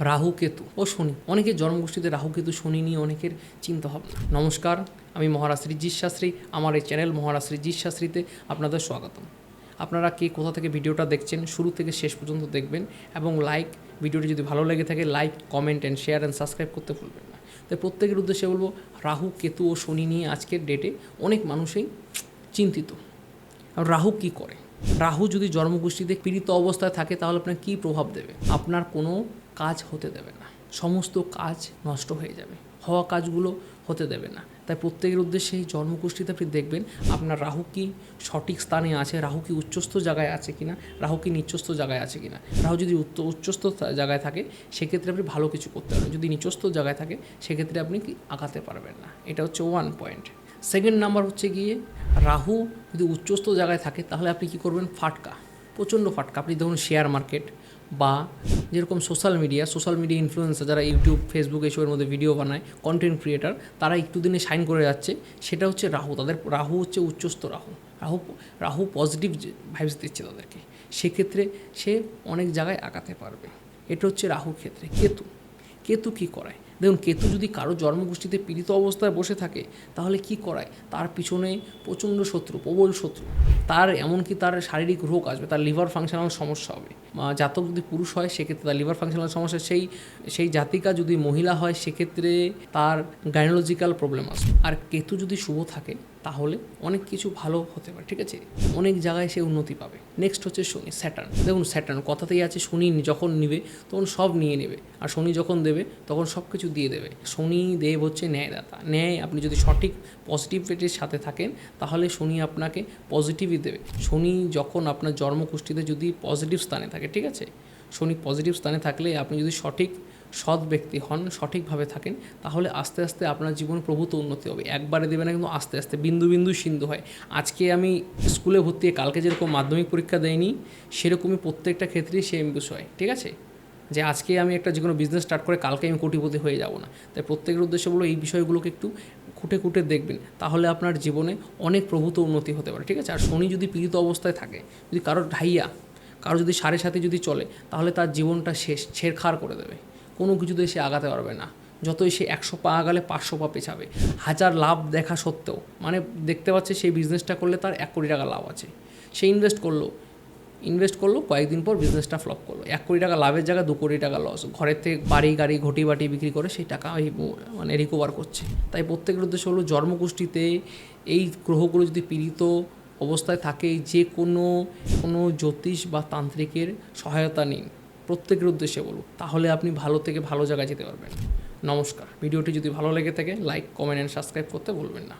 রাহু কেতু ও শনি, অনেকের জন্মগোষ্ঠীতে রাহু কেতু শনি নিয়ে অনেকের চিন্তাভাবনা। নমস্কার, আমি মহারাজ জিৎ শাস্ত্রী। আমার এই চ্যানেল মহারাজ জিৎ শাস্ত্রীতে আপনাদের স্বাগতম। আপনারা কে কোথা থেকে ভিডিওটা দেখছেন শুরু থেকে শেষ পর্যন্ত দেখবেন এবং ভিডিওটি যদি ভালো লেগে থাকে like, comment and share and subscribe করতে ভুলবেন না। তাই প্রত্যেকের উদ্দেশ্যে বলবো, রাহু কেতু ও শনি নিয়ে আজকের ডেটে অনেক মানুষই চিন্তিত। আর রাহু কী করে? রাহু যদি জন্মগোষ্ঠীতে পীড়িত অবস্থায় থাকে তাহলে আপনার কী প্রভাব দেবে? আপনার কোনো কাজ হতে দেবে না, সমস্ত কাজ নষ্ট হয়ে যাবে, হওয়া কাজগুলো হতে দেবে না। তাই প্রত্যেকের উদ্দেশ্যে এই জন্মগোষ্ঠীতে আপনি দেখবেন আপনার রাহু কি সঠিক স্থানে আছে, রাহু কি উচ্চস্থ জায়গায় আছে কিনা, রাহু কি নিচস্থ জায়গায় আছে কিনা। রাহু যদি উচ্চস্থ জায়গায় থাকে সেক্ষেত্রে আপনি ভালো কিছু করতে পারবেন, যদি নিচস্থ জায়গায় থাকে সেক্ষেত্রে আপনি কি আগাতে পারবেন না। এটা হচ্ছে 1 পয়েন্ট। সেকেন্ড নাম্বার হচ্ছে গিয়ে, রাহু যদি উচ্চস্থ জায়গায় থাকে তাহলে আপনি কী করবেন? ফাটকা, প্রচণ্ড ফাটকা। আপনি ধরুন শেয়ার মার্কেট বা যেরকম সোশ্যাল মিডিয়া ইনফ্লুয়েন্সার যারা ইউটিউব, ফেসবুক এসবের মধ্যে ভিডিও বানায়, কন্টেন্ট ক্রিয়েটার, তারা একটু দিনে শাইন করে যাচ্ছে, সেটা হচ্ছে রাহু। তাদের রাহু হচ্ছে উচ্চস্থ রাহু পজিটিভ ভাইবস দিচ্ছে তাদেরকে, সেক্ষেত্রে সে অনেক জায়গায় আগাতে পারবে। এটা হচ্ছে রাহুর ক্ষেত্রে। কেতু কী করায়? দেখুন, কেতু যদি কারো জন্মগোষ্ঠীতে পীড়িত অবস্থায় বসে থাকে তাহলে কি করায়? তার পিছনে প্রচণ্ড শত্রু, প্রবল শত্রু। তার এমনকি তার শারীরিক রোগ আসবে, তার লিভার ফাংশনাল সমস্যা হবে। জাতক যদি পুরুষ হয় সেক্ষেত্রে তার লিভার ফাংশনাল সমস্যা, সেই জাতিকা যদি মহিলা হয় সেক্ষেত্রে তার গাইনোলজিক্যাল প্রবলেম আসবে। আর কেতু যদি শুভ থাকে তাহলে অনেক কিছু ভালো হতে পারে, ঠিক আছে, অনেক জায়গায় সে উন্নতি পাবে। নেক্সট হচ্ছে শনি, স্যাটার্ন। দেখুন, স্যাটার্ন কথাতেই আছে শনি যখন নিবে তখন সব নিয়ে নেবে, আর শনি যখন দেবে তখন সব কিছু দিয়ে দেবে। শনি দেব হচ্ছে ন্যায়দাতা। ন্যায়, আপনি যদি সঠিক পজিটিভিটির সাথে থাকেন তাহলে শনি আপনাকে পজিটিভই দেবে। শনি যখন আপনার জন্মকুষ্ঠিতে যদি পজিটিভ স্থানে থাকে, ঠিক আছে, শনি পজিটিভ স্থানে থাকলে আপনি যদি সৎ ব্যক্তি হন, সঠিকভাবে থাকেন, তাহলে আস্তে আস্তে আপনার জীবনে প্রভূত উন্নতি হবে। একবারে দেবে না, কিন্তু আস্তে আস্তে বিন্দু বিন্দু সিন্ধু হয়। আজকে আমি স্কুলে ভর্তি হয়ে কালকে যেরকম মাধ্যমিক পরীক্ষা দেয়নি, সেরকমই প্রত্যেকটা ক্ষেত্রেই সেম বিষয়, ঠিক আছে, যে আজকে আমি একটা যে কোনো বিজনেস স্টার্ট করে কালকে আমি কোটিপতি হয়ে যাব না। তাই প্রত্যেকের উদ্দেশ্য বলো এই বিষয়গুলোকে একটু খুঁটে খুঁটে দেখবেন, তাহলে আপনার জীবনে অনেক প্রভূত উন্নতি হতে পারে, ঠিক আছে। আর শনি যদি পীড়িত অবস্থায় থাকে, যদি কারো যদি সাথে যদি চলে, তাহলে তার জীবনটা ছেড়খাড় করে দেবে, কোনো কিছুতে সে আগাতে পারবে না। যতই সে 100 পা আগালে 500 পা পেছাবে। হাজার লাভ দেখা সত্ত্বেও, মানে দেখতে পাচ্ছে সেই বিজনেসটা করলে তার 1 কোটি টাকা লাভ আছে, সে ইনভেস্ট করলো কয়েকদিন পর বিজনেসটা ফ্লপ করলো, 1 কোটি টাকা লাভের জায়গায় 2 কোটি টাকা লস। ঘরের থেকে গাড়ি ঘটি বাটি বিক্রি করে সেই টাকা মানে রিকভার করছে। তাই প্রত্যেকের উদ্দেশ্য হলো জন্মগোষ্ঠীতে এই গ্রহগুলো যদি পীড়িত অবস্থায় থাকে, যে কোনো জ্যোতিষ বা তান্ত্রিকের সহায়তা নিন, প্রত্যেকের উদ্দেশ্যে বলুন, তাহলে আপনি ভালো থেকে ভালো জায়গায় যেতে পারবেন। নমস্কার। ভিডিওটি যদি ভালো লেগে থাকে লাইক, কমেন্ট অ্যান্ড সাবস্ক্রাইব করতে ভুলবেন না।